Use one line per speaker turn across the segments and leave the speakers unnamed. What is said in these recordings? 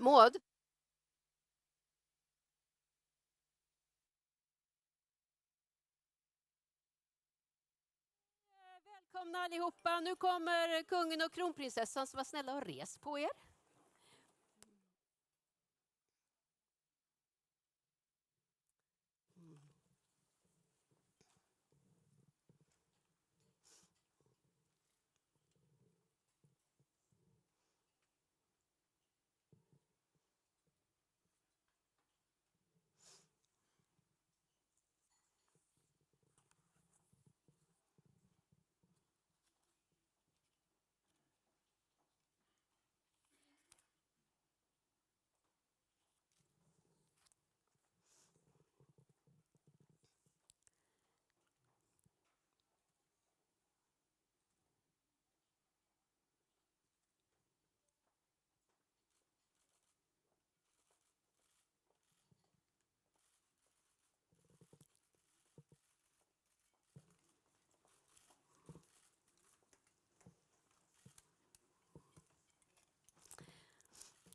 Maud? Välkomna allihopa. Nu kommer kungen och kronprinsessan, så var snälla och res på er.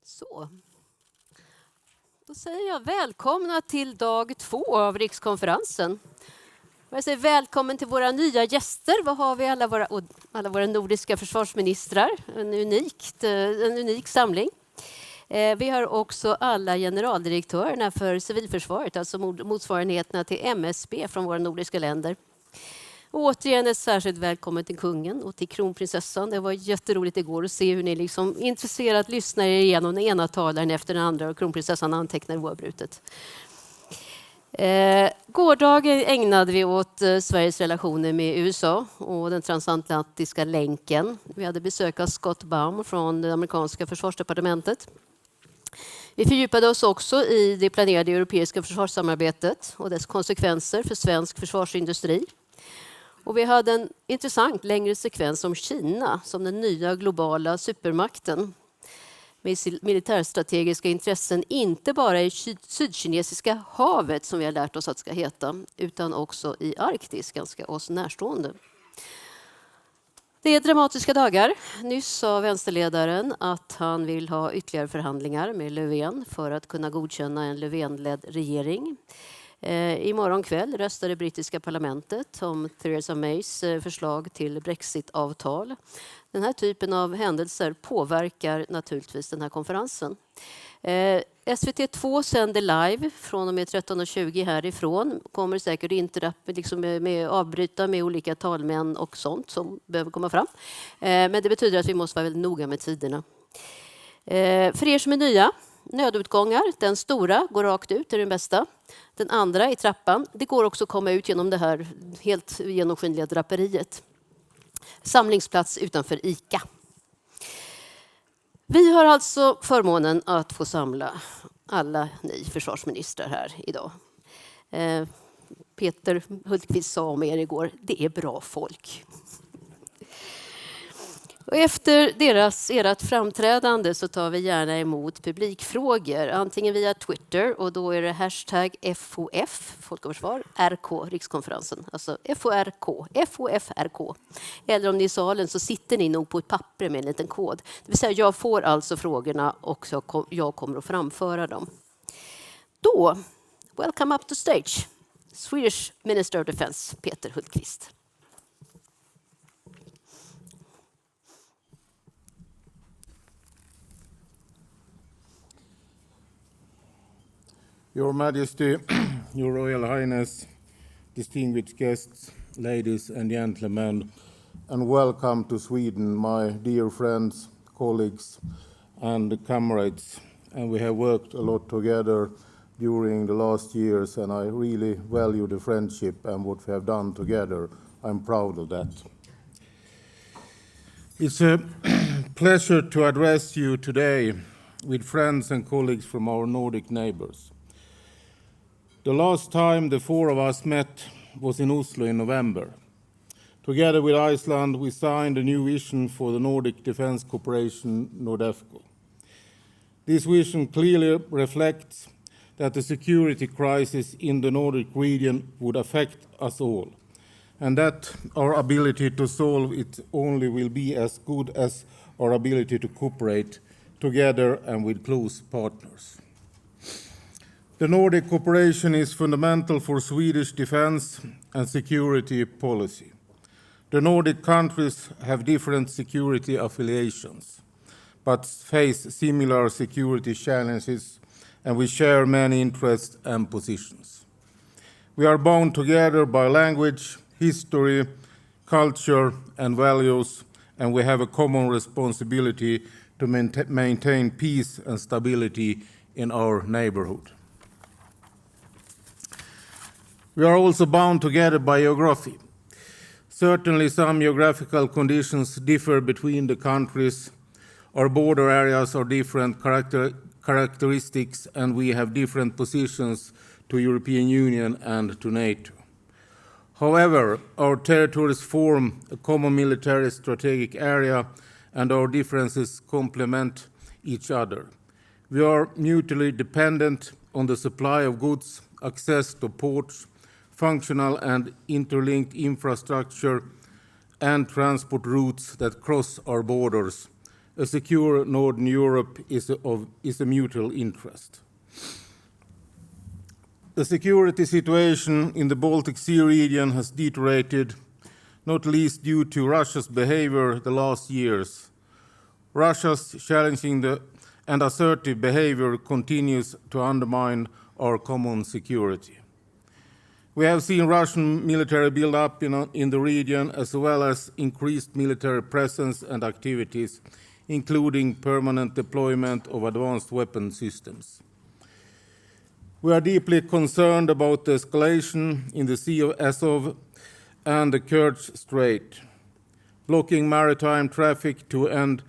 Så. Då säger jag välkomna till dag 2 av Rikskonferensen. Jag säger välkommen till våra nya gäster. Vad har vi alla våra nordiska försvarsministrar? En unik samling. Vi har också alla generaldirektörerna för civilförsvaret, alltså motsvarigheterna till MSB från våra nordiska länder. Och återigen ett särskilt välkommen till kungen och till kronprinsessan. Det var jätteroligt igår att se hur ni liksom intresserat lyssnar igenom den ena talaren efter den andra och kronprinsessan antecknar oavbrutet. Gårdagen ägnade vi åt Sveriges relationer med USA och den transatlantiska länken. Vi hade besök av Scott Baum från det amerikanska försvarsdepartementet. Vi fördjupade oss också i det planerade europeiska försvarssamarbetet och dess konsekvenser för svensk försvarsindustri. Och vi hade en intressant längre sekvens om Kina som den nya globala supermakten med militärstrategiska intressen inte bara i Sydkinesiska havet som vi har lärt oss att ska heta, utan också i Arktis, ganska oss närstående. Det är dramatiska dagar. Nyss sa vänsterledaren att han vill ha ytterligare förhandlingar med Löfven för att kunna godkänna en Löfven-ledd regering. Imorgon kväll röstar det brittiska parlamentet om Theresa Mays förslag till Brexit-avtal. Den här typen av händelser påverkar naturligtvis den här konferensen. SVT2 sänder live från och med 13.20 härifrån. Kommer säkert inte med avbryta med olika talmän och sånt som behöver komma fram. Men det betyder att vi måste vara väldigt noga med tiderna. För er som är nya, nödutgångar, den stora går rakt ut, är den bästa. Den andra i trappan, det går också att komma ut genom det här helt genomskinliga draperiet. Samlingsplats utanför ICA. Vi har alltså förmånen att få samla alla ni försvarsministrar här idag. Peter Hultqvist sa om er igår, det är bra folk. Och efter ert framträdande så tar vi gärna emot publikfrågor, antingen via Twitter och då är det hashtag FOF, Folk och Försvar, RK, Rikskonferensen, alltså FOFRK. Eller om ni är i salen så sitter ni nog på ett papper med en liten kod. Det vill säga jag får alltså frågorna och jag kommer att framföra dem. Då, welcome up to stage, Swedish Minister of Defense, Peter Hultqvist.
Your Majesty, Your Royal Highness, distinguished guests, ladies and gentlemen, and welcome to Sweden, my dear friends, colleagues, and comrades. And we have worked a lot together during the last years, and I really value the friendship and what we have done together. I'm proud of that. It's a pleasure to address you today with friends and colleagues from our Nordic neighbors. The last time the four of us met was in Oslo in November. Together with Iceland, we signed a new vision for the Nordic Defence Cooperation, NORDEFCO. This vision clearly reflects that the security crisis in the Nordic region would affect us all, and that our ability to solve it only will be as good as our ability to cooperate together and with close partners. The Nordic cooperation is fundamental for Swedish defense and security policy. The Nordic countries have different security affiliations, but face similar security challenges, and we share many interests and positions. We are bound together by language, history, culture, and values, and we have a common responsibility to maintain peace and stability in our neighborhood. We are also bound together by geography. Certainly some geographical conditions differ between the countries. Our border areas are different characteristics, and we have different positions to European Union and to NATO. However, our territories form a common military strategic area, and our differences complement each other. We are mutually dependent on the supply of goods, access to ports, functional and interlinked infrastructure, and transport routes that cross our borders. A secure Northern Europe is a mutual interest. The security situation in the Baltic Sea region has deteriorated, not least due to Russia's behavior the last years. Russia's challenging and assertive behavior continues to undermine our common security. We have seen Russian military build-up in the region, as well as increased military presence and activities, including permanent deployment of advanced weapon systems. We are deeply concerned about the escalation in the Sea of Azov and the Kerch Strait. Blocking maritime traffic to and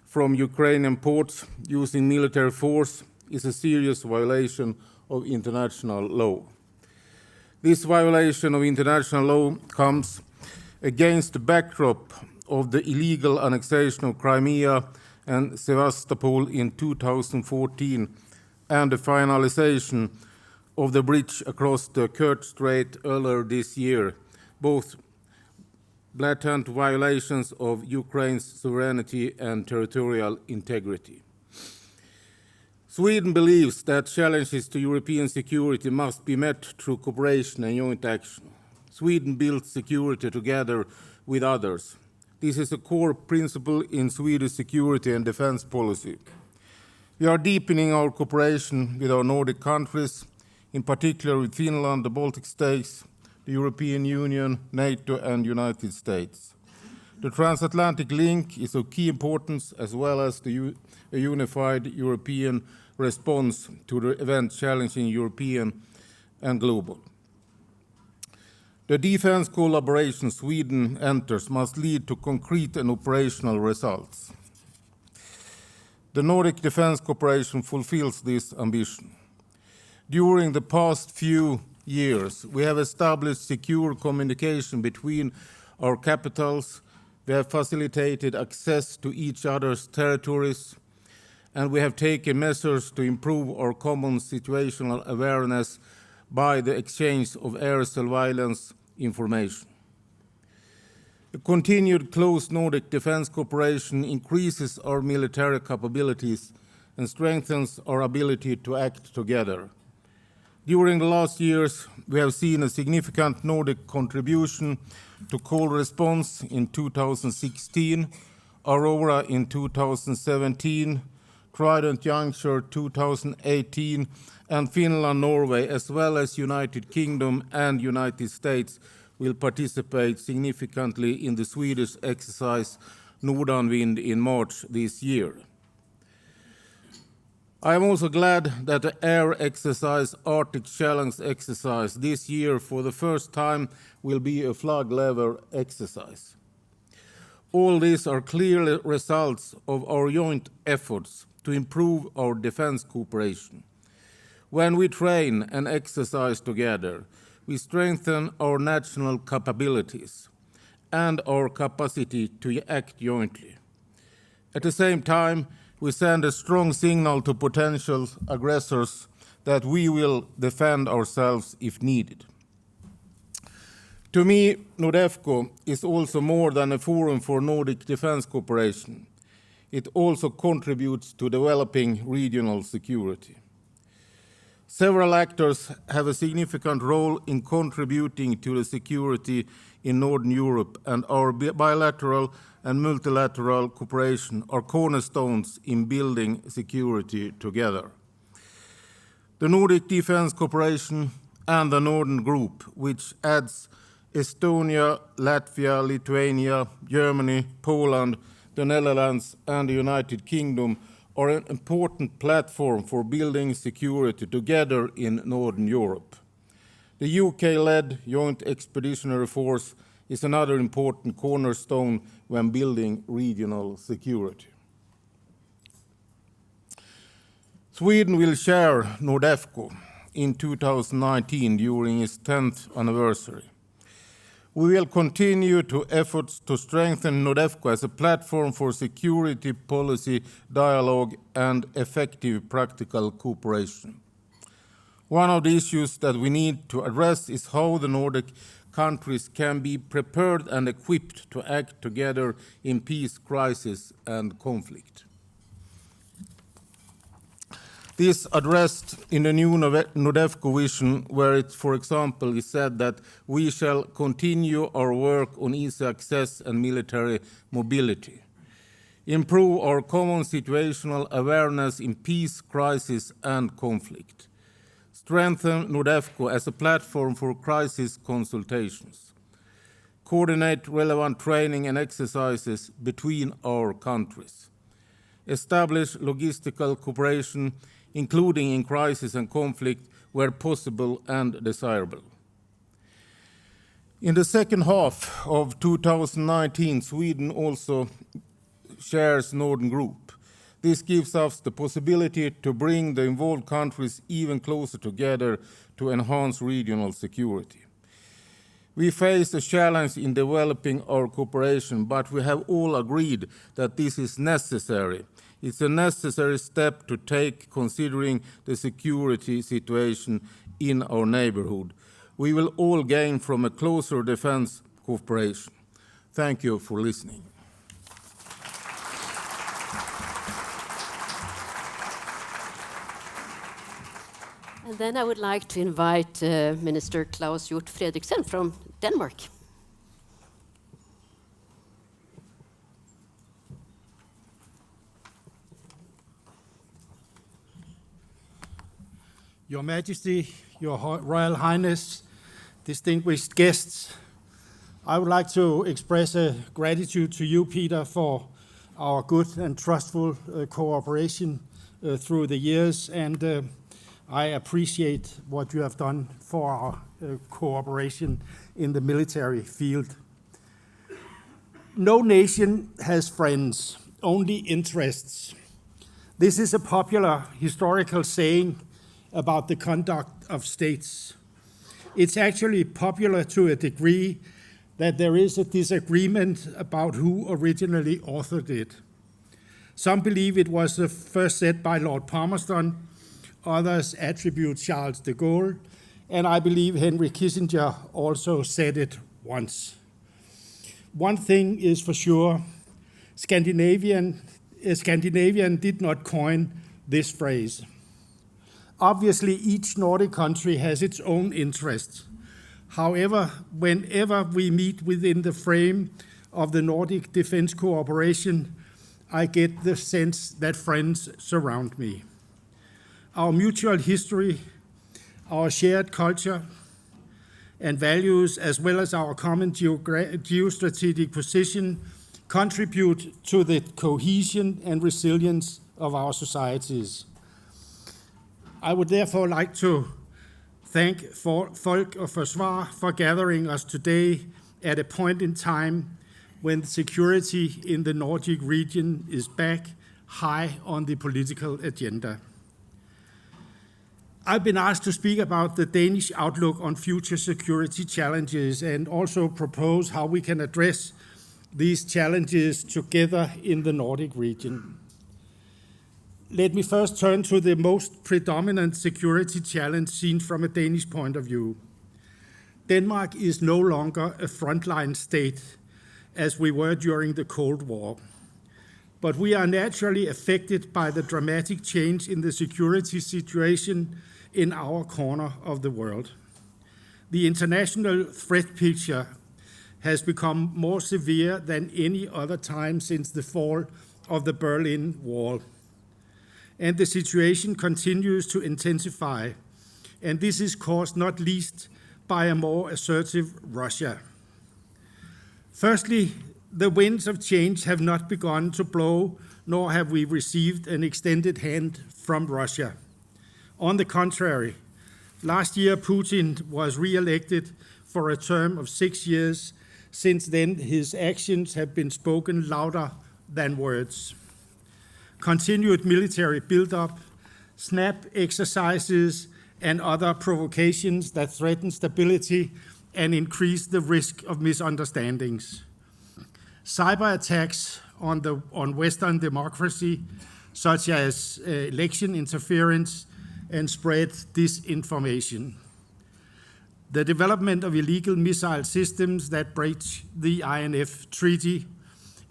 from Ukrainian ports using military force is a serious violation of international law. This violation of international law comes against the backdrop of the illegal annexation of Crimea and Sevastopol in 2014 and the finalization of the bridge across the Kerch Strait earlier this year, both blatant violations of Ukraine's sovereignty and territorial integrity. Sweden believes that challenges to European security must be met through cooperation and joint action. Sweden builds security together with others. This is a core principle in Swedish security and defense policy. We are deepening our cooperation with our Nordic countries, in particular with Finland, the Baltic states, the European Union, NATO, and United States. The transatlantic link is of key importance, as well as a unified European response to the event challenging European and global. The defense collaboration Sweden enters must lead to concrete and operational results. The Nordic defense cooperation fulfills this ambition. During the past few years, we have established secure communication between our capitals. We have facilitated access to each other's territories, and we have taken measures to improve our common situational awareness by the exchange of air surveillance information. The continued close Nordic defense cooperation increases our military capabilities and strengthens our ability to act together. During the last years, we have seen a significant Nordic contribution to cold response in 2016, Aurora in 2017, Trident Juncture 2018, and Finland, Norway, as well as United Kingdom and United States will participate significantly in the Swedish exercise Nordanvind in March this year. I am also glad that the air exercise Arctic Challenge exercise this year for the first time will be a flag-level exercise. All these are clear results of our joint efforts to improve our defense cooperation. When we train and exercise together, we strengthen our national capabilities and our capacity to act jointly. At the same time, we send a strong signal to potential aggressors that we will defend ourselves if needed. To me, NORDEFCO is also more than a forum for Nordic defense cooperation. it also contributes to developing regional security. Several actors have a significant role in contributing to the security in Northern Europe, and our bilateral and multilateral cooperation are cornerstones in building security together. The Nordic Defence Cooperation and the Northern Group, which adds Estonia, Latvia, Lithuania, Germany, Poland, the Netherlands and the United Kingdom, are an important platform for building security together in Northern Europe. The UK-led Joint Expeditionary Force is another important cornerstone when building regional security. Sweden will chair NORDEFCO in 2019 during its 10th anniversary. We will continue to efforts to strengthen NORDEFCO as a platform for security policy dialogue and effective practical cooperation. One of the issues that we need to address is how the Nordic countries can be prepared and equipped to act together in peace, crisis, and conflict. This addressed in the new NORDEFCO vision, where it, for example, is said that we shall continue our work on easy access and military mobility, improve our common situational awareness in peace, crisis, and conflict, strengthen NORDEFCO as a platform for crisis consultations, coordinate relevant training and exercises between our countries, establish logistical cooperation, including in crisis and conflict where possible and desirable. In the second half of 2019, Sweden also shares Northern Group. This gives us the possibility to bring the involved countries even closer together to enhance regional security. We face a challenge in developing our cooperation, but we have all agreed that this is necessary. It's a necessary step to take considering the security situation in our neighborhood. We will all gain from a closer defense cooperation. Thank you for listening.
And then I would like to invite Minister Claus Hjort Frederiksen from Denmark.
Your Majesty, Your Royal Highness, distinguished guests, I would like to express a gratitude to you, Peter, for our good and trustful cooperation through the years, and I appreciate what you have done for our cooperation in the military field. No nation has friends, only interests. This is a popular historical saying about the conduct of states. It's actually popular to a degree that there is a disagreement about who originally authored it. Some believe it was first said by Lord Palmerston, others attribute Charles de Gaulle, and I believe Henry Kissinger also said it once. One thing is for sure, Scandinavian did not coin this phrase. Obviously, each Nordic country has its own interests. However, whenever we meet within the frame of the Nordic defense cooperation, I get the sense that friends surround me. Our mutual history, our shared culture and values, as well as our common geostrategic position, contribute to the cohesion and resilience of our societies. I would therefore like to thank Folk og Forsvar for gathering us today at a point in time when security in the Nordic region is back high on the political agenda. I've been asked to speak about the Danish outlook on future security challenges and also propose how we can address these challenges together in the Nordic region. Let me first turn to the most predominant security challenge seen from a Danish point of view. Denmark is no longer a frontline state as we were during the Cold War. but we are naturally affected by the dramatic change in the security situation in our corner of the world. The international threat picture has become more severe than any other time since the fall of the Berlin Wall. And the situation continues to intensify, and this is caused not least by a more assertive Russia. Firstly, the winds of change have not begun to blow, nor have we received an extended hand from Russia. On the contrary, last year Putin was re-elected for a term of 6 years. Since then, his actions have been spoken louder than words. Continued military buildup, snap exercises, and other provocations that threaten stability and increase the risk of misunderstandings. Cyber attacks on Western democracy, such as election interference and spread disinformation. The development of illegal missile systems that breach the INF Treaty,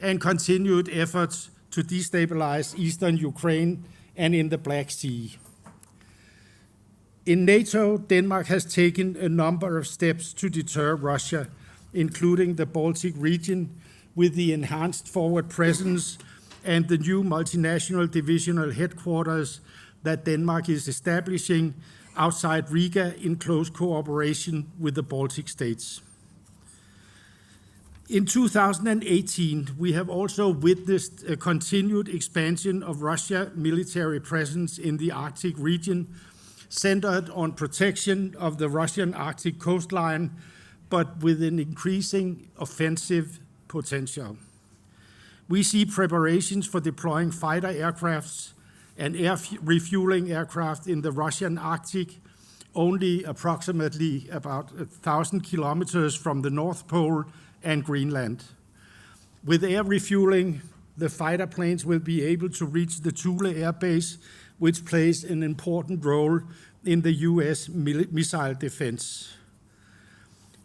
and continued efforts to destabilize eastern Ukraine and in the Black Sea. In NATO, Denmark has taken a number of steps to deter Russia, including the Baltic region, with the enhanced forward presence and the new multinational divisional headquarters that Denmark is establishing outside Riga in close cooperation with the Baltic states. In 2018, we have also witnessed a continued expansion of Russia's military presence in the Arctic region, centered on protection of the Russian Arctic coastline, but with an increasing offensive potential. We see preparations for deploying fighter aircrafts and air refueling aircraft in the Russian Arctic, only approximately about 1,000 kilometers from the North Pole and Greenland. With air refueling, the fighter planes will be able to reach the Thule Air Base, which plays an important role in the US missile defense.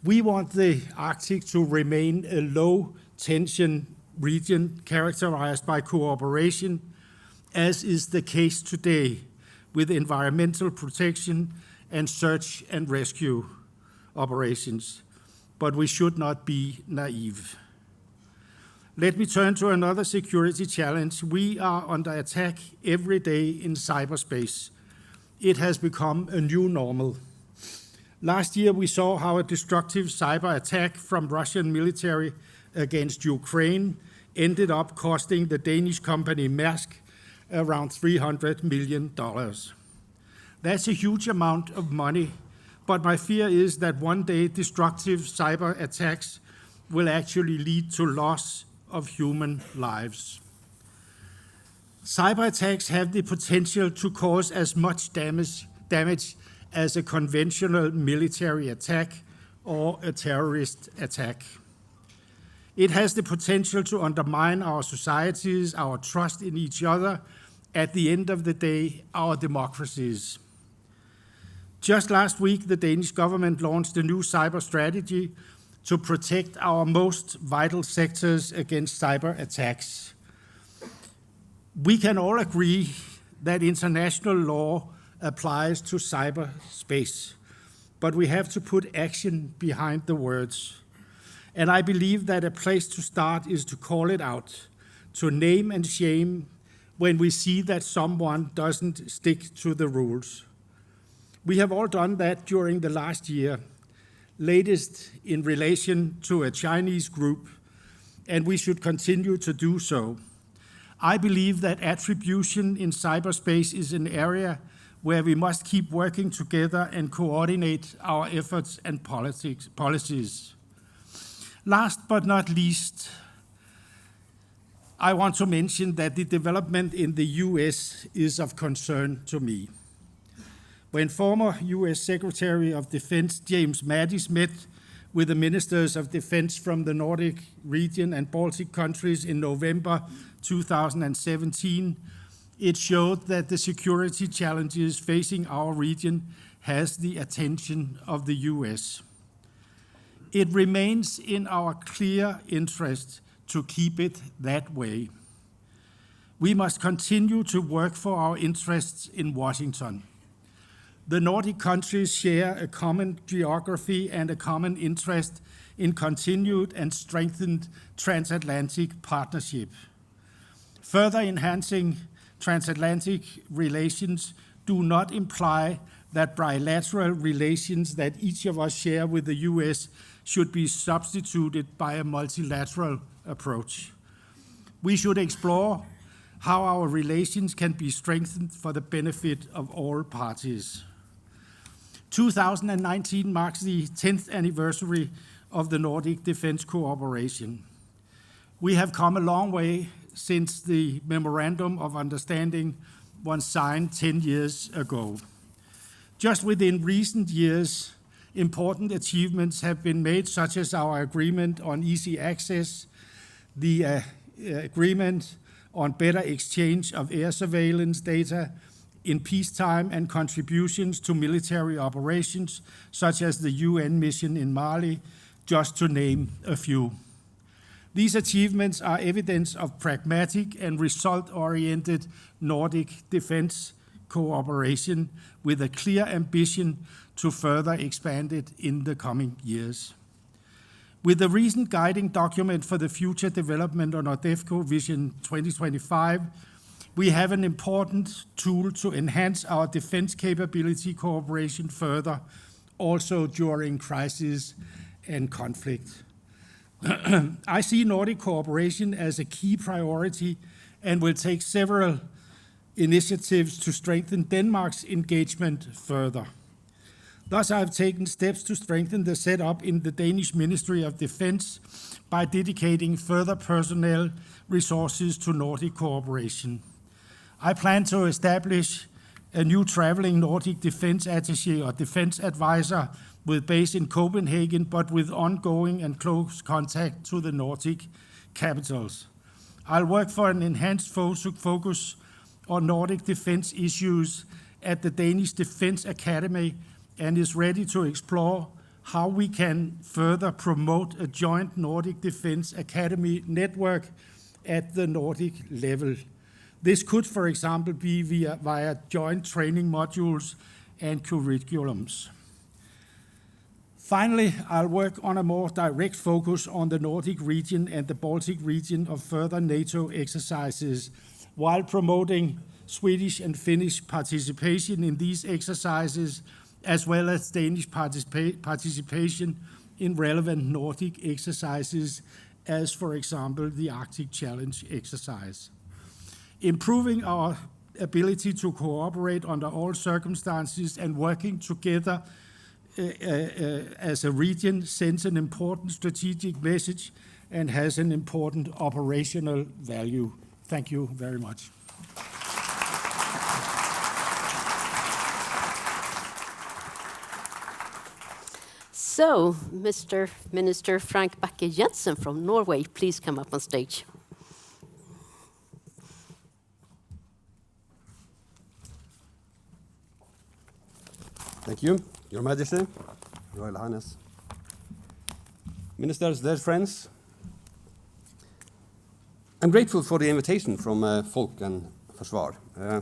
We want the Arctic to remain a low-tension region characterized by cooperation, as is the case today with environmental protection and search and rescue operations. But we should not be naive. Let me turn to another security challenge. We are under attack every day in cyberspace. It has become a new normal. Last year, we saw how a destructive cyber attack from Russian military against Ukraine ended up costing the Danish company Maersk around $300 million. That's a huge amount of money, but my fear is that one day destructive cyber attacks will actually lead to loss of human lives. Cyber attacks have the potential to cause as much damage as a conventional military attack or a terrorist attack. It has the potential to undermine our societies, our trust in each other, at the end of the day, our democracies. Just last week, the Danish government launched a new cyber strategy to protect our most vital sectors against cyber attacks. We can all agree that international law applies to cyberspace, but we have to put action behind the words. And I believe that a place to start is to call it out, to name and shame when we see that someone doesn't stick to the rules. We have all done that during the last year, latest in relation to a Chinese group, and we should continue to do so. I believe that attribution in cyberspace is an area where we must keep working together and coordinate our efforts and policies. Last but not least, I want to mention that the development in the US is of concern to me. When former US Secretary of Defense James Mattis met with the ministers of defense from the Nordic region and Baltic countries in November 2017, it showed that the security challenges facing our region has the attention of the US. It remains in our clear interest to keep it that way. We must continue to work for our interests in Washington. The Nordic countries share a common geography and a common interest in continued and strengthened transatlantic partnership. Further enhancing transatlantic relations do not imply that bilateral relations that each of us share with the US should be substituted by a multilateral approach. We should explore how our relations can be strengthened for the benefit of all parties. 2019 marks the 10th anniversary of the Nordic defense cooperation. We have come a long way since the Memorandum of Understanding was signed 10 years ago. Just within recent years, important achievements have been made, such as our agreement on easy access, the agreement on better exchange of air surveillance data in peacetime, and contributions to military operations, such as the UN mission in Mali, just to name a few. These achievements are evidence of pragmatic and result-oriented Nordic defense cooperation with a clear ambition to further expand it in the coming years. With the recent guiding document for the future development on NORDEFCO Vision 2025, we have an important tool to enhance our defense capability cooperation further, also during crisis and conflict. I see Nordic cooperation as a key priority and will take several initiatives to strengthen Denmark's engagement further. Thus, I have taken steps to strengthen the setup in the Danish Ministry of Defense by dedicating further personnel resources to Nordic cooperation. I plan to establish a new traveling Nordic defense attaché or defense advisor with base in Copenhagen, but with ongoing and close contact to the Nordic capitals. I'll work for an enhanced focus on Nordic defense issues at the Danish Defense Academy, and is ready to explore how we can further promote a joint Nordic Defense Academy network at the Nordic level. This could, for example, be via joint training modules and curriculums. Finally, I'll work on a more direct focus on the Nordic region and the Baltic region of further NATO exercises, while promoting Swedish and Finnish participation in these exercises, as well as Danish participation in relevant Nordic exercises, as, for example, the Arctic Challenge exercise. Improving our ability to cooperate under all circumstances and working together as a region sends an important strategic message and has an important operational value. Thank you very much.
So, Mr. Minister Frank Bakke-Jensen from Norway, please come up on stage.
Thank you, Your Majesty, Royal Highness, Ministers, dear friends. I'm grateful for the invitation from Folk and Forsvar.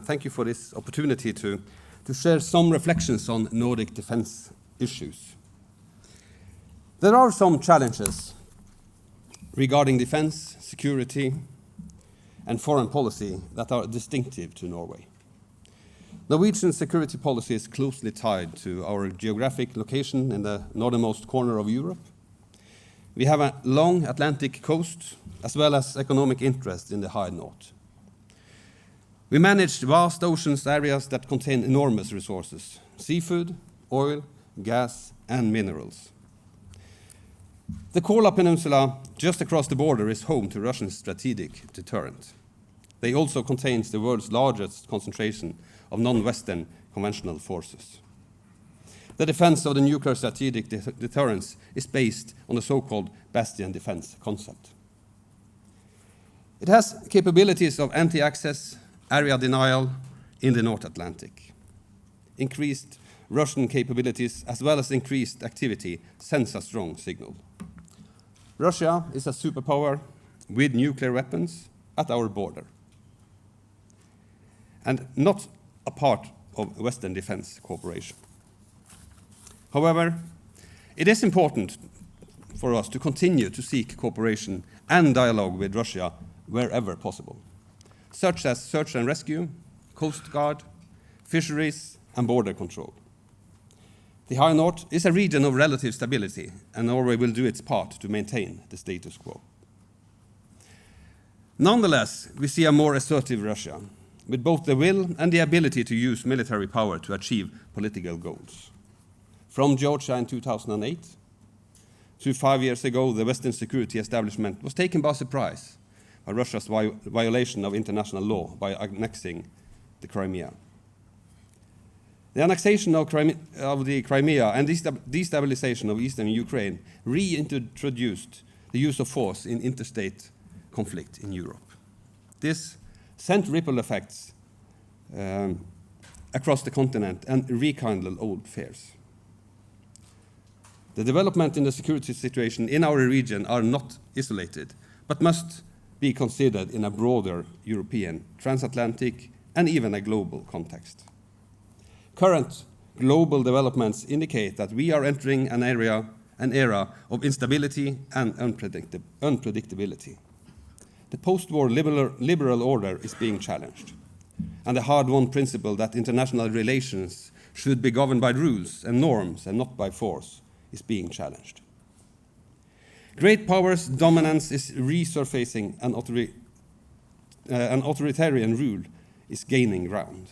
Thank you for this opportunity to share some reflections on Nordic defense issues. There are some challenges regarding defense, security, and foreign policy that are distinctive to Norway. Norwegian security policy is closely tied to our geographic location in the northernmost corner of Europe. We have a long Atlantic coast, as well as economic interest in the high north. We manage vast oceans areas that contain enormous resources: seafood, oil, gas, and minerals. The Kola Peninsula, just across the border, is home to Russia's strategic deterrent. They also contains the world's largest concentration of non-Western conventional forces. The defense of the nuclear strategic deterrence is based on the so-called bastion defense concept. It has capabilities of anti-access, area denial in the North Atlantic. Increased Russian capabilities, as well as increased activity, sends a strong signal. Russia is a superpower with nuclear weapons at our border. and not a part of Western defense cooperation. However, it is important for us to continue to seek cooperation and dialogue with Russia wherever possible, such as search and rescue, coast guard, fisheries, and border control. The High North is a region of relative stability, and Norway will do its part to maintain the status quo. Nonetheless, we see a more assertive Russia, with both the will and the ability to use military power to achieve political goals. From Georgia in 2008 to 5 years ago, the Western security establishment was taken by surprise by Russia's violation of international law by annexing the Crimea. The annexation of the Crimea and destabilization of eastern Ukraine reintroduced the use of force in interstate conflict in Europe. This sent ripple effects across the continent and rekindled old fears. The development in the security situation in our region are not isolated, but must be considered in a broader European, transatlantic, and even a global context. Current global developments indicate that we are entering an era of instability and unpredictability. The post-war liberal order is being challenged, and the hard-won principle that international relations should be governed by rules and norms and not by force is being challenged. Great powers' dominance is resurfacing, and an authoritarian rule is gaining ground.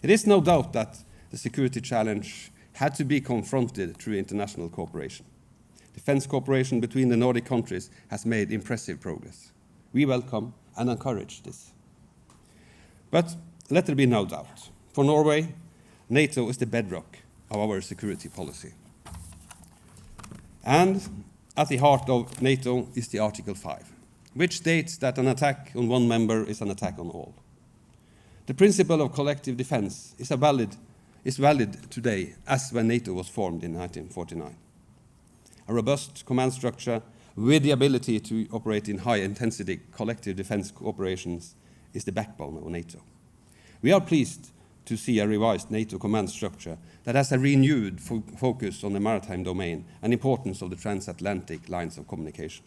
It is no doubt that the security challenge had to be confronted through international cooperation. Defense cooperation between the Nordic countries has made impressive progress. We welcome and encourage this. But let there be no doubt, for Norway, NATO is the bedrock of our security policy. And at the heart of NATO is the Article 5, which states that an attack on one member is an attack on all. The principle of collective defense is valid today as when NATO was formed in 1949. A robust command structure with the ability to operate in high-intensity collective defense operations is the backbone of NATO. We are pleased to see a revised NATO command structure that has a renewed focus on the maritime domain and importance of the transatlantic lines of communication.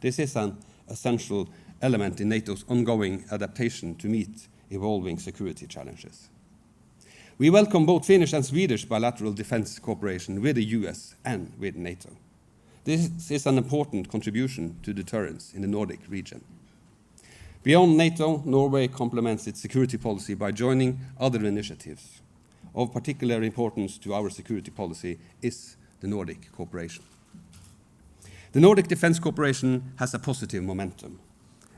This is an essential element in NATO's ongoing adaptation to meet evolving security challenges. We welcome both Finnish and Swedish bilateral defense cooperation with the US and with NATO. This is an important contribution to deterrence in the Nordic region. Beyond NATO, Norway complements its security policy by joining other initiatives. Of particular importance to our security policy is the Nordic cooperation. The Nordic defense cooperation has a positive momentum.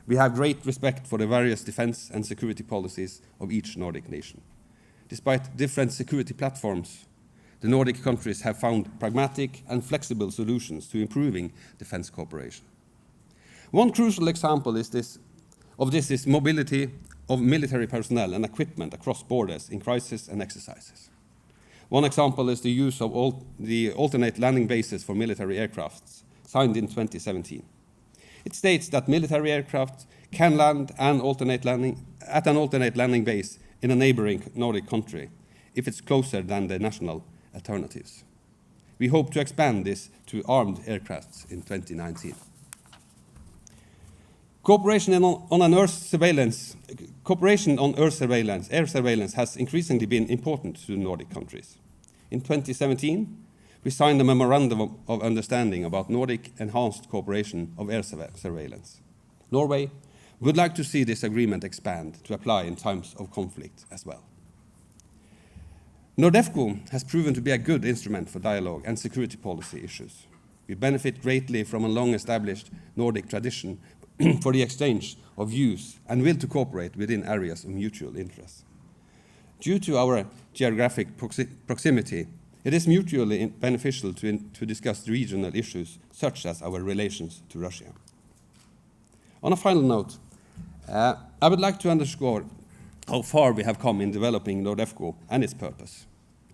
We have great respect for the various defense and security policies of each Nordic nation. Despite different security platforms, the Nordic countries have found pragmatic and flexible solutions to improving defense cooperation. One crucial example of this is mobility of military personnel and equipment across borders in crisis and exercises. One example is the use of the alternate landing bases for military aircraft, signed in 2017. It states that military aircraft can land at an alternate landing base in a neighboring Nordic country if it's closer than the national alternatives. We hope to expand this to armed aircraft in 2019. Cooperation on air surveillance has increasingly been important to the Nordic countries. In 2017, we signed a memorandum of understanding about Nordic enhanced cooperation of air surveillance. Norway would like to see this agreement expand to apply in times of conflict as well. NORDEFCO has proven to be a good instrument for dialogue and security policy issues. We benefit greatly from a long-established Nordic tradition for the exchange of views and will to cooperate within areas of mutual interest. Due to our geographic proximity, it is mutually beneficial to discuss regional issues such as our relations to Russia. On a final note, I would like to underscore how far we have come in developing NORDEFCO and its purpose.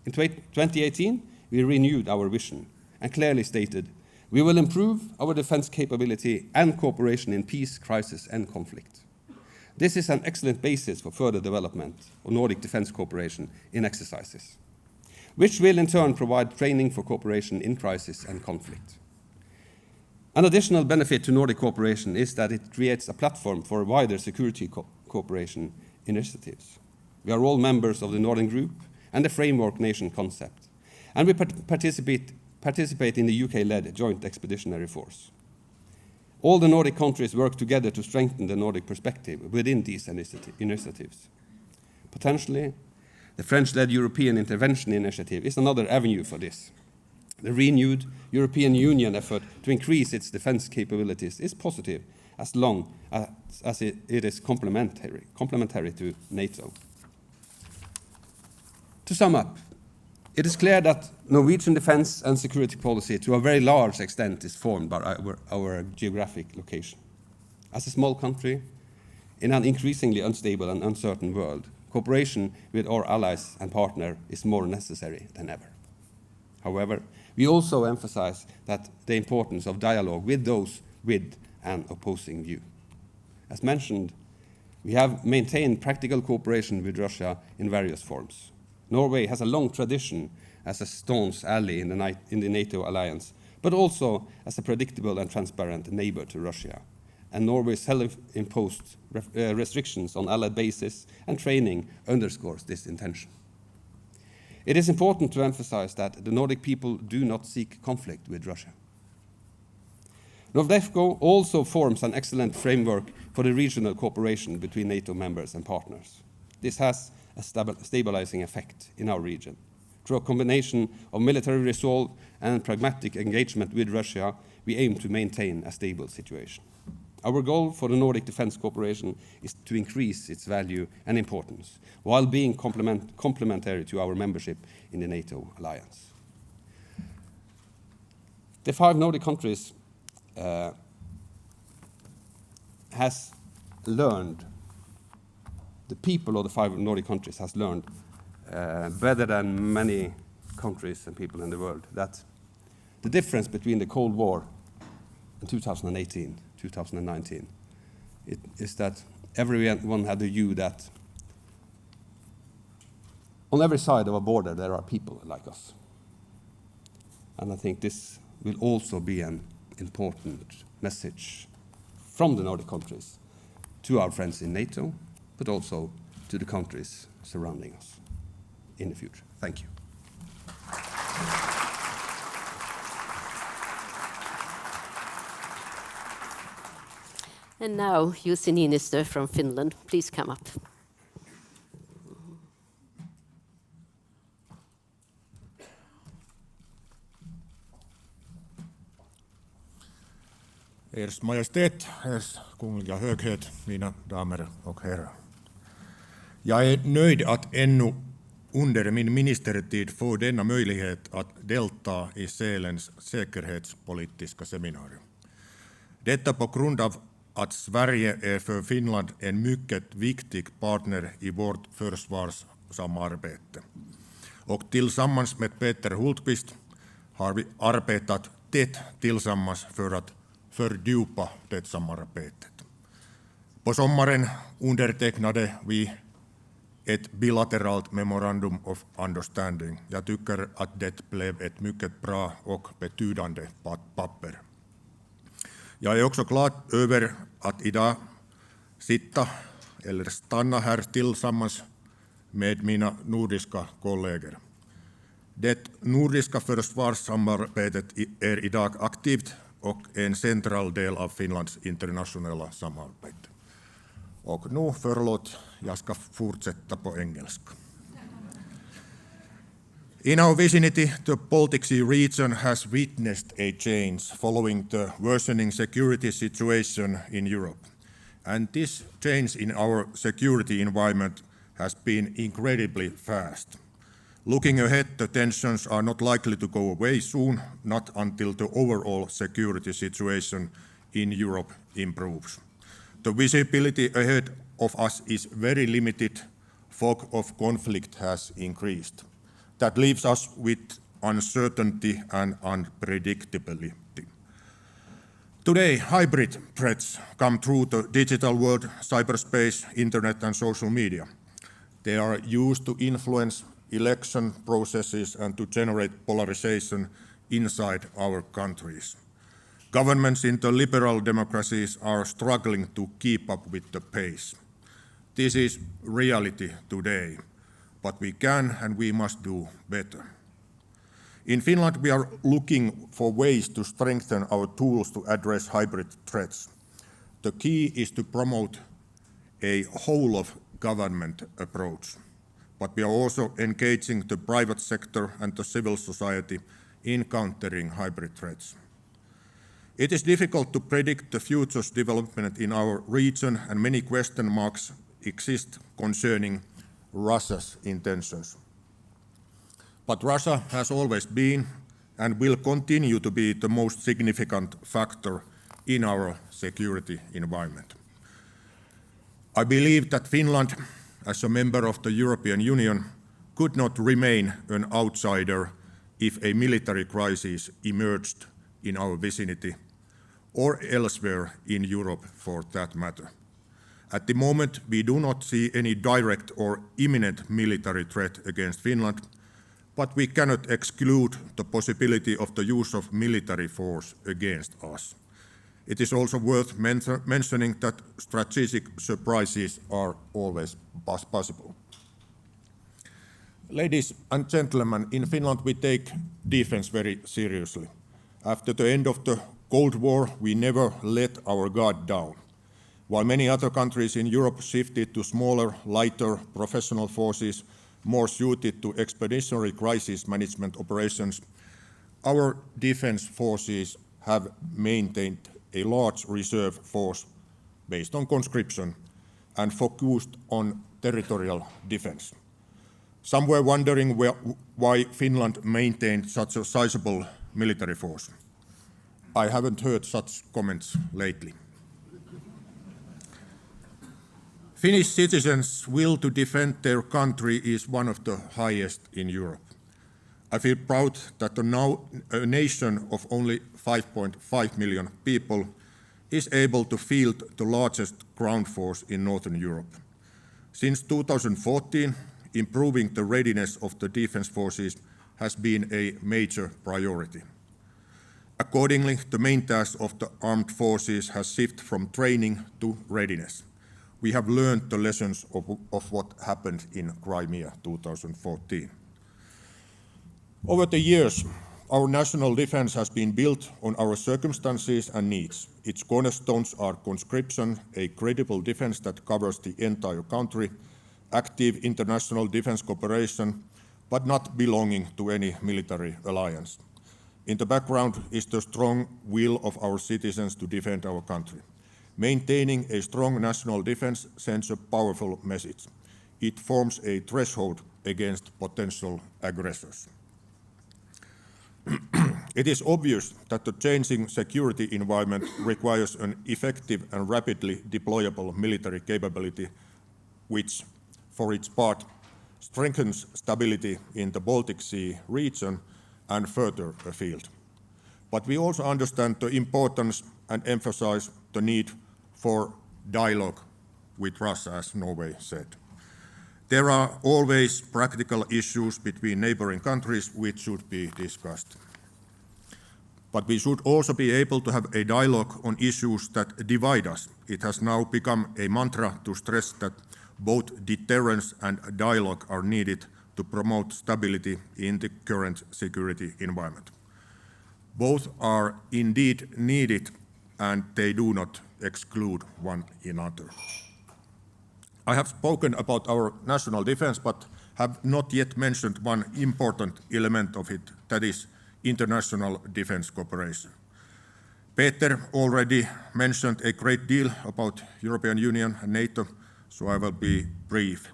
In 2018, we renewed our vision and clearly stated we will improve our defense capability and cooperation in peace, crisis, and conflict. This is an excellent basis for further development of Nordic defence cooperation in exercises, which will in turn provide training for cooperation in crisis and conflict. An additional benefit to Nordic cooperation is that it creates a platform for wider security cooperation initiatives. We are all members of the Northern Group and the Framework Nation concept, and we participate in the UK-led Joint Expeditionary Force. All the Nordic countries work together to strengthen the Nordic perspective within these initiatives. Potentially, the French-led European Intervention Initiative is another avenue for this. The renewed European Union effort to increase its defence capabilities is positive as long as it is complementary to NATO. To sum up, it is clear that Norwegian defence and security policy to a very large extent is formed by our geographic location. As a small country, in an increasingly unstable and uncertain world, cooperation with our allies and partners is more necessary than ever. However, we also emphasize that the importance of dialogue with those with an opposing view. As mentioned, we have maintained practical cooperation with Russia in various forms. Norway has a long tradition as a staunch ally in the NATO alliance, but also as a predictable and transparent neighbor to Russia. And Norway's self-imposed restrictions on allied bases and training underscores this intention. It is important to emphasize that the Nordic people do not seek conflict with Russia. NORDEFCO also forms an excellent framework for the regional cooperation between NATO members and partners. This has a stabilizing effect in our region. Through a combination of military resolve and pragmatic engagement with Russia, we aim to maintain a stable situation. Our goal for the Nordic defence cooperation is to increase its value and importance, while being complementary to our membership in the NATO alliance. The 5 Nordic countries has learned, the people of the 5 Nordic countries has learned better than many countries and people in the world that the difference between the Cold War and 2018, 2019, is that everyone had the view that on every side of a border there are people like us. And I think this will also be an important message from the Nordic countries to our friends in NATO, but also to the countries surrounding us in the future. Thank you.
And now, Jussi Niinistö from Finland, please come up.
Ers Majestät, Ers Kungliga Höghet, mina damer och herrar. Jag är nöjd att ännu under min ministertid få denna möjlighet att delta i Sälens säkerhetspolitiska seminarium. Detta på grund av att Sverige är för Finland en mycket viktig partner i vårt försvarssamarbete. Och tillsammans med Peter Hultqvist har vi arbetat tätt tillsammans för att fördjupa det samarbetet. På sommaren undertecknade vi ett bilateralt memorandum of understanding. Jag tycker att det blev ett mycket bra och betydande papper. Jag är också glad över att idag stanna här tillsammans med mina nordiska kollegor. Det nordiska försvarssamarbetet är idag aktivt och en central del av Finlands internationella samarbete. Och nu, förlåt, jag ska fortsätta på engelska. In our vicinity, the Baltic Sea region has witnessed a change following the worsening security situation in Europe. And this change in our security environment has been incredibly fast. Looking ahead, the tensions are not likely to go away soon, not until the overall security situation in Europe improves. The visibility ahead of us is very limited. Fog of conflict has increased. That leaves us with uncertainty and unpredictability. Today, hybrid threats come through the digital world, cyberspace, internet, and social media. They are used to influence election processes and to generate polarization inside our countries. Governments in the liberal democracies are struggling to keep up with the pace. This is reality today, but we can and we must do better. In Finland, we are looking for ways to strengthen our tools to address hybrid threats. The key is to promote a whole-of-government approach, but we are also engaging the private sector and the civil society in countering hybrid threats. It is difficult to predict the future's development in our region, and many question marks exist concerning Russia's intentions. But Russia has always been and will continue to be the most significant factor in our security environment. I believe that Finland, as a member of the European Union, could not remain an outsider if a military crisis emerged in our vicinity or elsewhere in Europe for that matter. At the moment, we do not see any direct or imminent military threat against Finland, but we cannot exclude the possibility of the use of military force against us. It is also worth mentioning that strategic surprises are always possible. Ladies and gentlemen, in Finland we take defense very seriously. After the end of the Cold War, we never let our guard down. While many other countries in Europe shifted to smaller, lighter, professional forces more suited to expeditionary crisis management operations, our defense forces have maintained a large reserve force based on conscription and focused on territorial defense. Some were wondering why Finland maintained such a sizable military force. I haven't heard such comments lately. Finnish citizens' will to defend their country is one of the highest in Europe. I feel proud that a nation of only 5.5 million people is able to field the largest ground force in Northern Europe. Since 2014, improving the readiness of the defense forces has been a major priority. Accordingly, the main task of the armed forces has shifted from training to readiness. We have learned the lessons of what happened in Crimea 2014. Over the years, our national defense has been built on our circumstances and needs. Its cornerstones are conscription, a credible defense that covers the entire country, active international defense cooperation, but not belonging to any military alliance. In the background is the strong will of our citizens to defend our country. Maintaining a strong national defense sends a powerful message. It forms a threshold against potential aggressors. It is obvious that the changing security environment requires an effective and rapidly deployable military capability, which, for its part, strengthens stability in the Baltic Sea region and further afield. But we also understand the importance and emphasize the need for dialogue with Russia, as Norway said. There are always practical issues between neighboring countries which should be discussed. But we should also be able to have a dialogue on issues that divide us. It has now become a mantra to stress that both deterrence and dialogue are needed to promote stability in the current security environment. Both are indeed needed, and they do not exclude one another. I have spoken about our national defense, but have not yet mentioned one important element of it, that is international defense cooperation. Peter already mentioned a great deal about European Union and NATO, so I will be brief.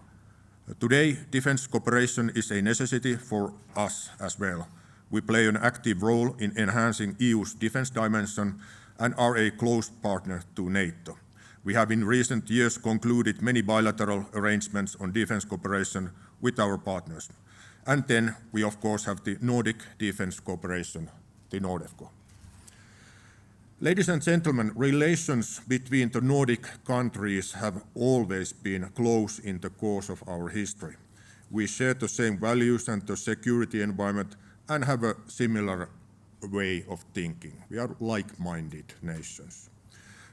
Today, defense cooperation is a necessity for us as well. We play an active role in enhancing EU's defense dimension and are a close partner to NATO. We have in recent years concluded many bilateral arrangements on defense cooperation with our partners. And then we of course have the Nordic defense cooperation, the NORDEFCO. Ladies and gentlemen, relations between the Nordic countries have always been close in the course of our history. We share the same values and the security environment and have a similar way of thinking. We are like-minded nations.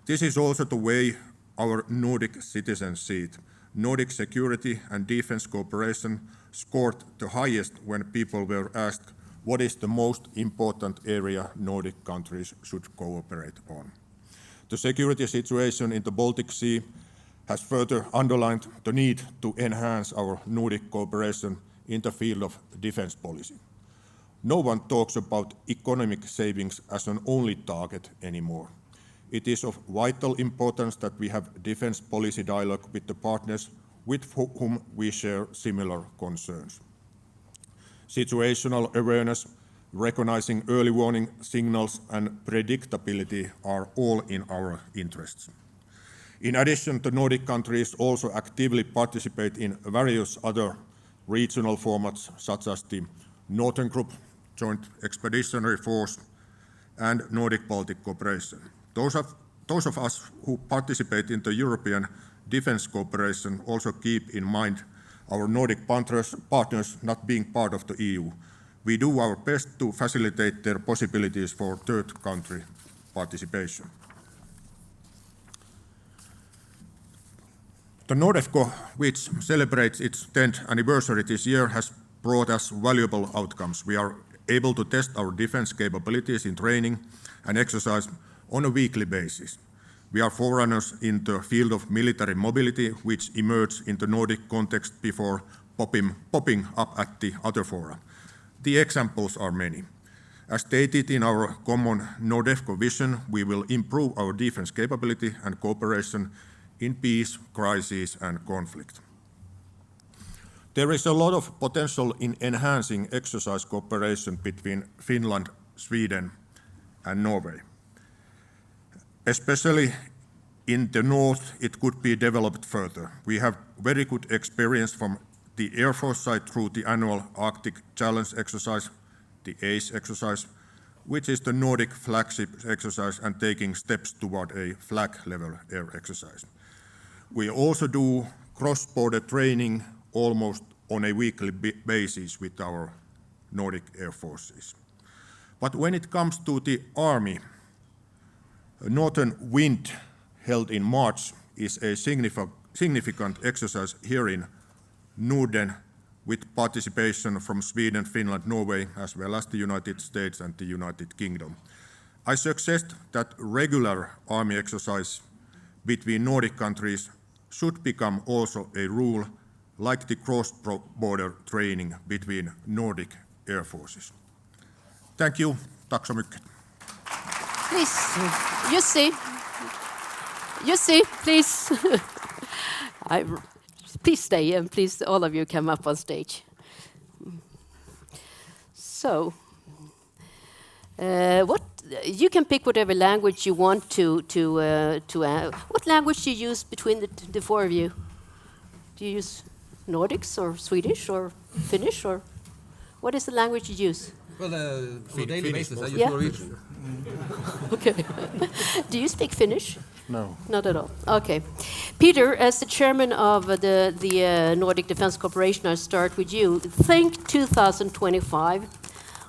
This is also the way our Nordic citizens see it. Nordic security and defense cooperation scored the highest when people were asked what is the most important area Nordic countries should cooperate on. The security situation in the Baltic Sea has further underlined the need to enhance our Nordic cooperation in the field of defense policy. No one talks about economic savings as an only target anymore. It is of vital importance that we have defense policy dialogue with the partners with whom we share similar concerns. Situational awareness, recognizing early warning signals, and predictability are all in our interests. In addition, the Nordic countries also actively participate in various other regional formats, such as the Northern Group, Joint Expeditionary Force, and Nordic-Baltic Cooperation. Those of us who participate in the European defense cooperation also keep in mind our Nordic partners not being part of the EU. We do our best to facilitate their possibilities for third country participation. The Nordefco, which celebrates its 10th anniversary this year, has brought us valuable outcomes. We are able to test our defense capabilities in training and exercise on a weekly basis. We are forerunners in the field of military mobility, which emerged in the Nordic context before popping up at the other fora. The examples are many. As stated in our common Nordefco vision, we will improve our defense capability and cooperation in peace, crisis, and conflict. There is a lot of potential in enhancing exercise cooperation between Finland, Sweden, and Norway. Especially in the north, it could be developed further. We have very good experience from the Air Force side through the annual Arctic Challenge exercise, the ACE exercise, which is the Nordic flagship exercise and taking steps toward a flag-level air exercise. We also do cross-border training almost on a weekly basis with our Nordic air forces. But when it comes to the army, Northern Wind, held in March, is a significant exercise here in Norden with participation from Sweden, Finland, Norway, as well as the United States and the United Kingdom. I suggest that regular army exercise between Nordic countries should become also a rule, like the cross-border training between Nordic air forces. Thank you. Tack så mycket.
Please, Jussi, please. Please stay, and please, all of you, come up on stage. So, what you can pick whatever language you want to. What language do you use between the four of you? Do you use Nordics or Swedish or Finnish, or what is the language you use?
Well, on a daily basis, I use
Yeah.
Norwegian.
Okay. Do you speak Finnish?
No.
Not at all. Okay. Peter, as the chairman of the Nordic Defence Cooperation, I start with you. Think 2025.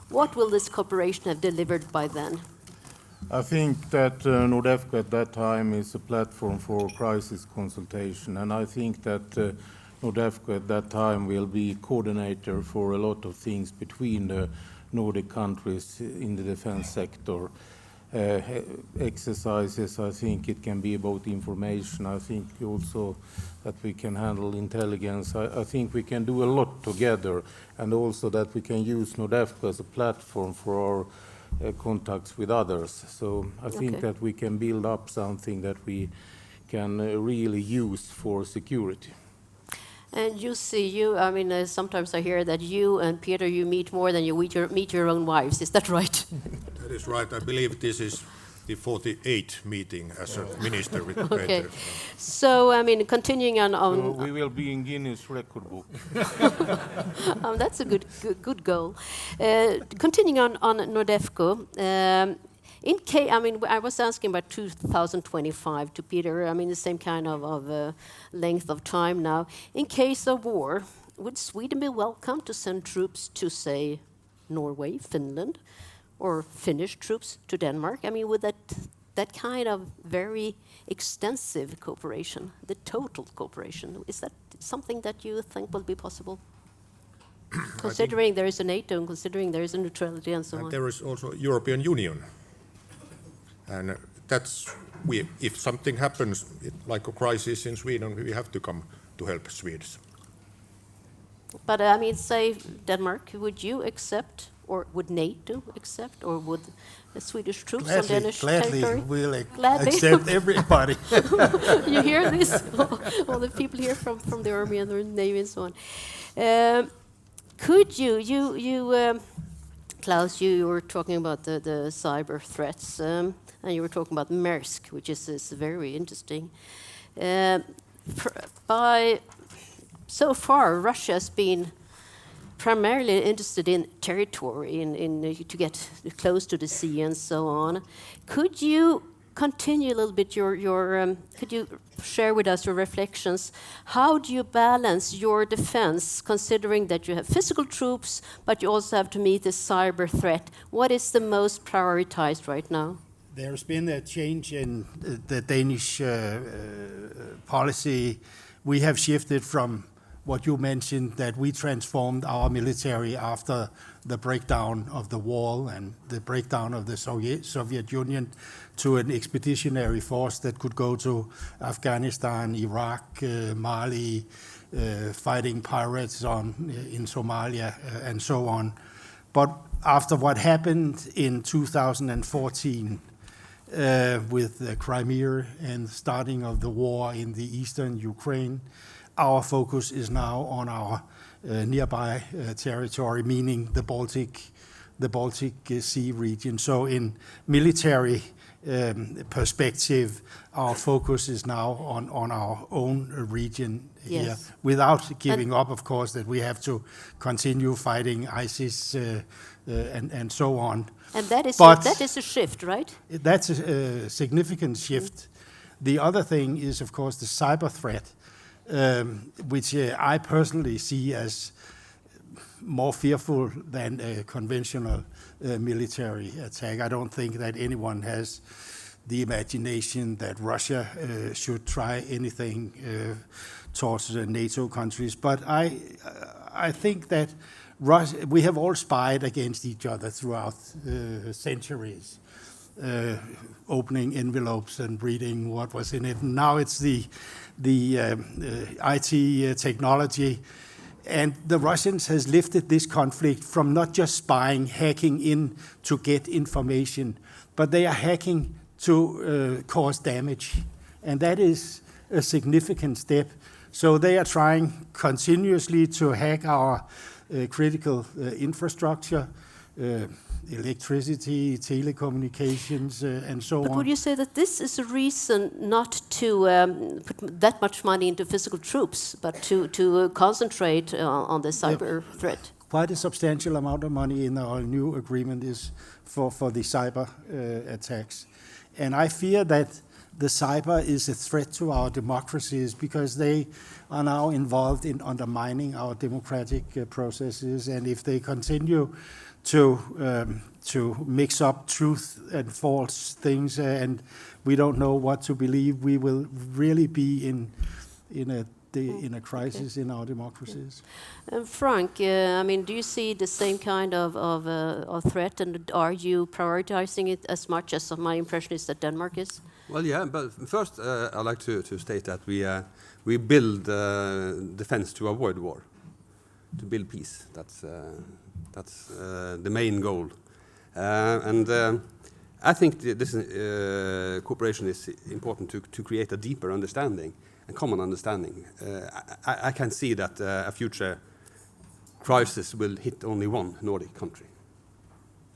What will this cooperation have delivered by then?
I think that Nordefco at that time is a platform for crisis consultation, and I think that Nordefco at that time will be coordinator for a lot of things between the Nordic countries in the defense sector. Exercises, I think it can be about information. I think also that we can handle intelligence. I think we can do a lot together, and also that we can use Nordefco as a platform for our contacts with others. So I think that we can build up something that we can really use for security.
And I mean, sometimes I hear that you and Peter, you meet more than you meet your own wives. Is that right?
That is right. I believe this is the 48th meeting as a minister with
Okay.
Peter.
So, I mean, continuing on...
So we will be in Guinness record book.
That's a good goal. Continuing on Nordefco, In case, I mean, I was asking about 2025 to Peter. I mean, the same kind of length of time now. In case of war, would Sweden be welcome to send troops to, say, Norway, Finland, or Finnish troops to Denmark? I mean, would that kind of very extensive cooperation, the total cooperation, is that something that you think will be possible? Considering there is a NATO and considering there is a neutrality and so on.
There is also European Union. And that's, if something happens, like a crisis in Sweden, we have to come to help Swedes.
But I mean, say Denmark, would you accept, or would NATO accept, or would the Swedish troops on Danish territory?
We'll
Gladly.
accept everybody.
You hear this? All the people here from the army and the navy and so on. Could you Claus, you were talking about the cyber threats, and you were talking about Maersk, which is very interesting. So far, Russia has been primarily interested in territory, to get close to the sea and so on. Could you continue a little bit could you share with us your reflections? How do you balance your defense, considering that you have physical troops, but you also have to meet the cyber threat? What is the most prioritized right now?
There's been a change in the Danish policy. We have shifted from what you mentioned, that we transformed our military after the breakdown of the wall and the breakdown of the Soviet Union to an expeditionary force that could go to Afghanistan, Iraq, Mali, fighting pirates in Somalia, and so on. But after what happened in 2014 with Crimea and the starting of the war in the eastern Ukraine, our focus is now on our nearby territory, meaning the Baltic Sea region. So in military perspective, our focus is now on our own region here, without giving up, of course, that we have to continue fighting ISIS and so on.
And that is a shift, right?
That's a significant shift. The other thing is, of course, the cyber threat, which I personally see as more fearful than a conventional military attack. I don't think that anyone has the imagination that Russia should try anything towards the NATO countries. But I think that we have all spied against each other throughout centuries, opening envelopes and reading what was in it. Now it's the IT technology, and the Russians has lifted this conflict from not just spying, hacking in to get information, but they are hacking to cause damage, and that is a significant step. So they are trying continuously to hack our critical infrastructure, electricity, telecommunications, and so on.
But would you say that this is a reason not to put that much money into physical troops, but to concentrate on the cyber threat?
Quite a substantial amount of money in our new agreement is for the cyber attacks. And I fear that the cyber is a threat to our democracies because they are now involved in undermining our democratic processes. And if they continue to mix up truth and false things, and we don't know what to believe, we will really be in a crisis in our democracies.
Frank, I mean, do you see the same kind of threat, and are you prioritizing it as much as my impression is that Denmark is?
Well, yeah, but first I'd like to state that we build defense to avoid war, to build peace. That's the main goal, and I think this cooperation is important to create a deeper understanding and common understanding. I can see that a future crisis will hit only one Nordic country.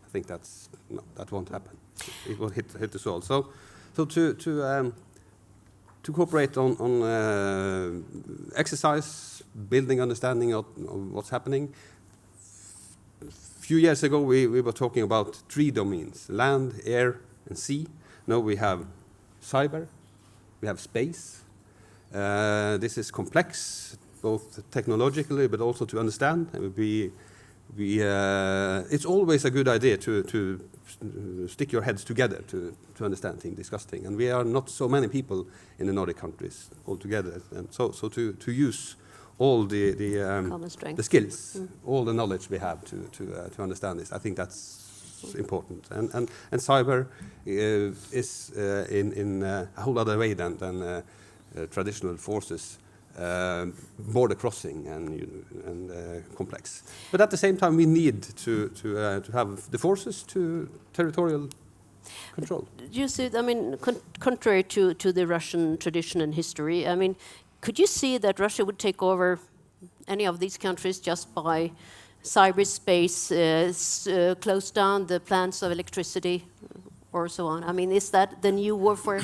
I think that won't happen. It will hit us all. So to cooperate on exercise, building understanding of what's happening. A few years ago, we were talking about 3 domains: land, air, and sea. Now we have cyber, we have space. This is complex, both technologically but also to understand. It's always a good idea to stick your heads together to understand things, discuss things. And we are not so many people in the Nordic countries altogether. And so to use all the skills, all the knowledge we have to understand this, I think that's important. And cyber is in a whole other way than traditional forces. Border crossing and complex, but at the same time we need to have the forces to territorial control.
You see, I mean, contrary to the Russian tradition and history, I mean, could you see that Russia would take over any of these countries just by cyberspace, close down the plants of electricity, or so on? I mean, is that the new warfare?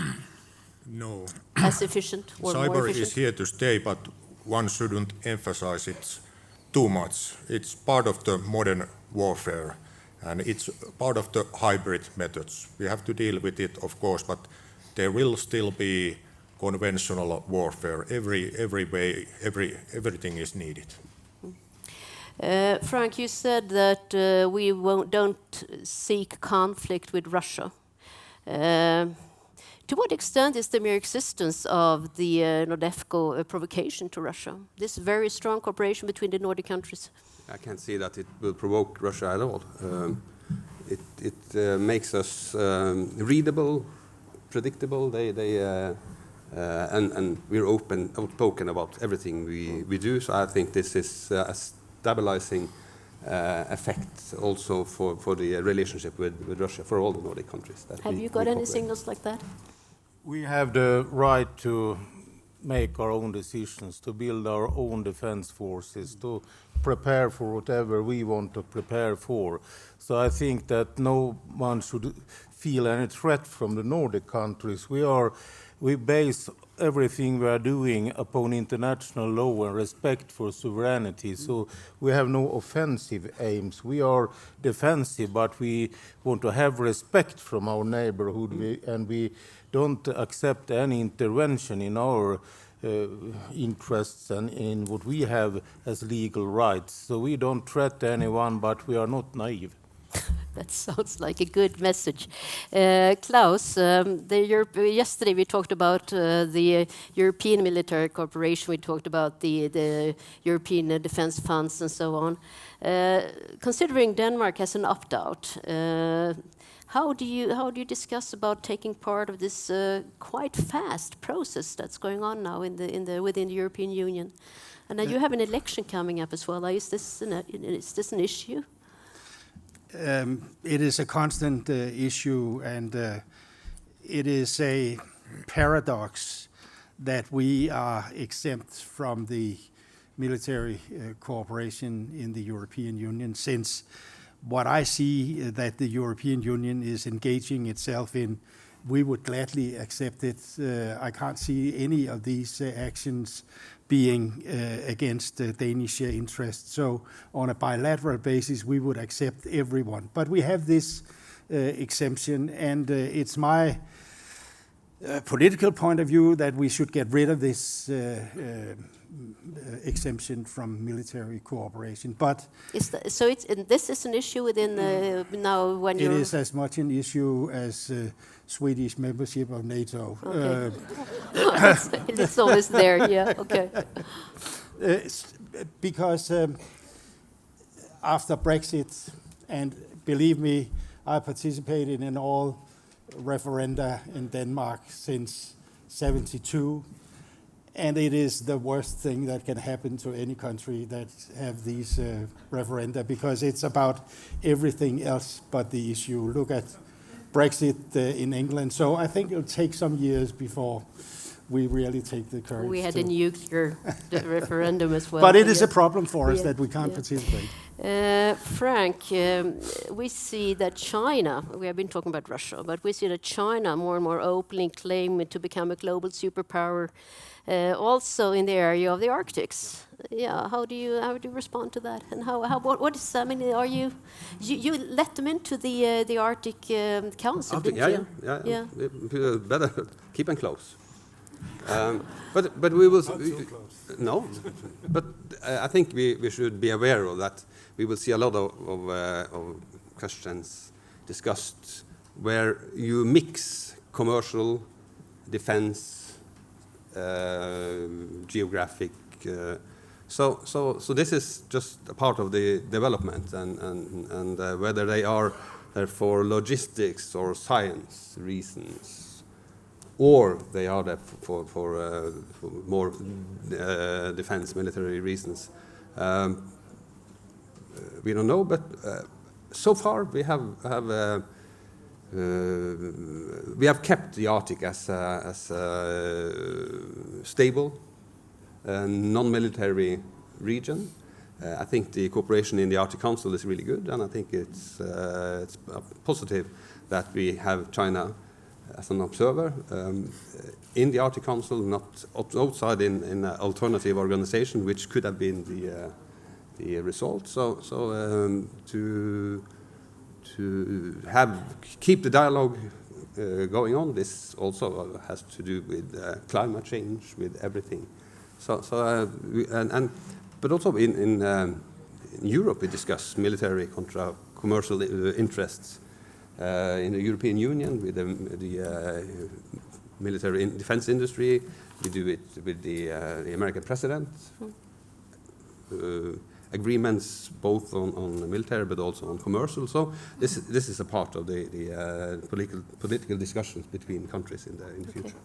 No.
As efficient or more
Cyber
efficient?
is here to stay, but one shouldn't emphasize it too much. It's part of the modern warfare, and it's part of the hybrid methods. We have to deal with it, of course, but there will still be conventional warfare. Everything is needed.
Frank, you said that we don't seek conflict with Russia. To what extent is the mere existence of the NORDEFCO a provocation to Russia? This very strong cooperation between the Nordic countries?
I can't see that it will provoke Russia at all. It makes us readable, predictable. And we're outspoken about everything we do. So I think this is a stabilizing effect also for the relationship with Russia, for all the Nordic countries.
Have you got any signals like that?
We have the right to make our own decisions, to build our own defense forces, to prepare for whatever we want to prepare for. So I think that no one should feel any threat from the Nordic countries. We base everything we are doing upon international law and respect for sovereignty. So we have no offensive aims. We are defensive, but we want to have respect from our neighborhood, and we don't accept any intervention in our interests and in what we have as legal rights. So we don't threaten anyone, but we are not naive.
That sounds like a good message. Claus, yesterday we talked about the European military cooperation, we talked about the European defense funds and so on. Considering Denmark has an opt-out, how do you discuss about taking part of this quite fast process that's going on now within the European Union? And you have an election coming up as well. Is this an issue?
It is a constant issue, and it is a paradox that we are exempt from the military cooperation in the European Union, since what I see that the European Union is engaging itself in, we would gladly accept it. I can't see any of these actions being against Danish interests. So on a bilateral basis, we would accept everyone. But we have this exemption, and it's my political point of view that we should get rid of this exemption from military cooperation. But
this is an issue within now when
it is as much an issue as Swedish membership of NATO.
Okay. It's always there, yeah. Okay.
Because after Brexit, and believe me, I participated in all referenda in Denmark since '72. And it is the worst thing that can happen to any country that have these referenda, because it's about everything else but the issue. Look at Brexit in England. So I think it'll take some years before we really take the courage.
We had
to.
a nuclear referendum as well.
But it
I
is a
guess.
problem for us
Yeah,
that we can't
yeah.
participate.
Frank, we see that China, we have been talking about Russia, but we see that China more and more openly claim to become a global superpower, also in the area of the Arctics. Yeah, how do you respond to that? And what is, I mean, are you let them into the Arctic Council? didn't you?
Yeah. Better keep them close. But we will.
Not too close.
No, but I think we should be aware of that. We will see a lot of questions discussed where you mix commercial, defense, geographic. So this is just a part of the development, and whether they are there for logistics or science reasons, or they are there for more defense, military reasons. We don't know, but so far we have kept the Arctic as a stable, non-military region. I think the cooperation in the Arctic Council is really good, and I think it's positive that we have China as an observer in the Arctic Council, not outside in an alternative organization, which could have been the result. So to keep the dialogue going on, this also has to do with climate change, with everything. But also in Europe we discuss military contra commercial interests. In the European Union with the military defense industry, we do it with the American president. Agreements both on military but also on commercial. So this is a part of the political discussions between countries in the future.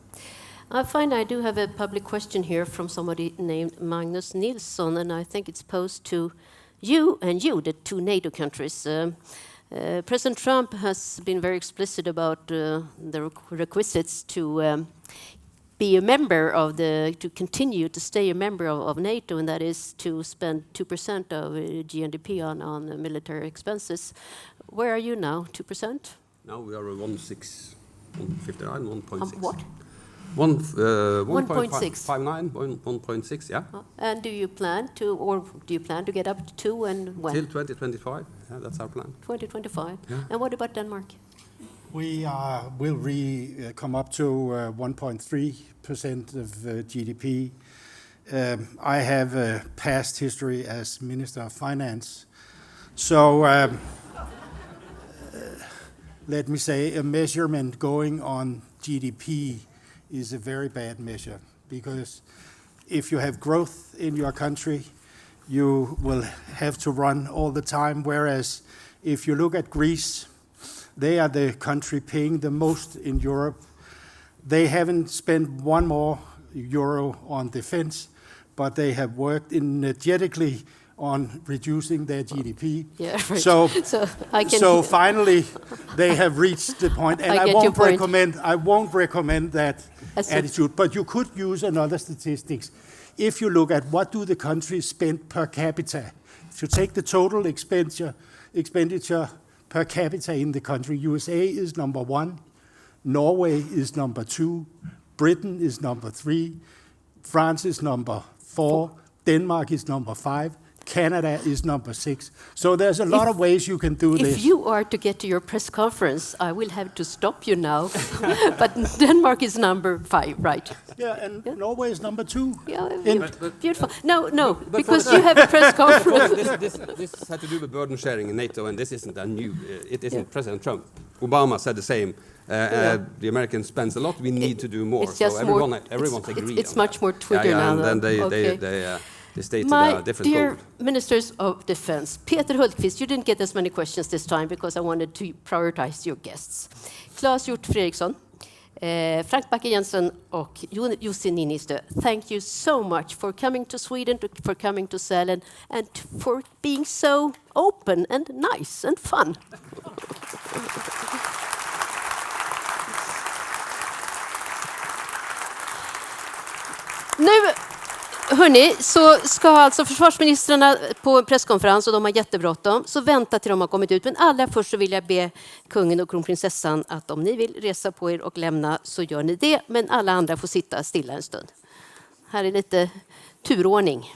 I find I do have a public question here from somebody named Magnus Nilsson, and I think it's posed to you and the two NATO countries. President Trump has been very explicit about the requisites to be a member to continue to stay a member of NATO, and that is to spend 2% of GNP on military expenses. Where are you now? 2%?
Now we are at 1.6, 1.59, 1.6.
What?
1.6. 1.6, yeah.
And do you plan to get up to 2, and when?
Till 2025, yeah, that's our plan.
2025.
Yeah.
And what about Denmark?
We will come up to 1.3% of GDP. I have a past history as Minister of Finance. So let me say a measurement going on GDP is a very bad measure, because if you have growth in your country, you will have to run all the time, whereas if you look at Greece, they are the country paying the most in Europe. They haven't spent one more euro on defense, but they have worked energetically on reducing their GDP.
Yeah, right.
So finally, they have reached the point, and I won't recommend that attitude. But you could use another statistics. If you look at what do the countries spend per capita, if you take the total expenditure per capita in the country, USA is number 1, Norway is number 2, Britain is number 3, France is number 4, Denmark is number 5, Canada is number 6. So there's a lot of ways you can do this.
If you are to get to your press conference, I will have to stop you now. But Denmark is number 5, right?
Yeah, and Norway is number 2.
Yeah, beautiful. No, because you have a press conference.
This has to do with burden sharing in NATO, and this isn't a new. It isn't President Trump. Obama said the same. The Americans spends a lot. We need to do more.
It's just
so everyone's agreed.
It's much more Twitter now.
And then they stated a different
dear
goal.
Ministers of Defense, Peter Hultqvist, you didn't get as many questions this time because I wanted to prioritize your guests. Claus, Hjort, Frederiksen, Frank Bakke-Jensen och Jussi Niinistö, thank you so much for coming to Sweden, for coming to Sälen, and for being so open and nice and fun. Nu, hörni, så ska alltså försvarsministrarna på en presskonferens och de har jättebråttom, så vänta till de har kommit ut. Men allra först så vill jag be kungen och kronprinsessan att om ni vill resa på er och lämna så gör ni det. Men alla andra får sitta stilla en stund. Här är lite turordning.